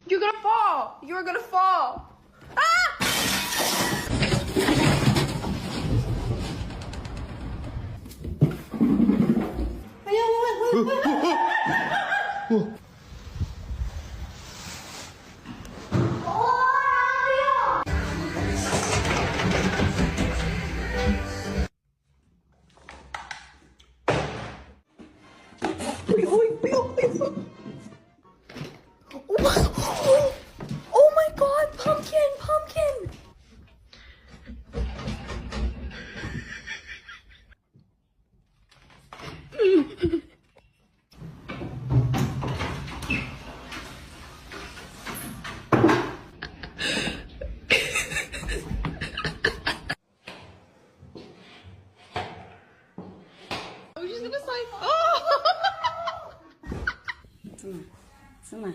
You're gonna fall. You're gonna fall. Ah! Oh my god, pumpkin, pumpkin! I was just gonna say, oh! 是吗？是吗？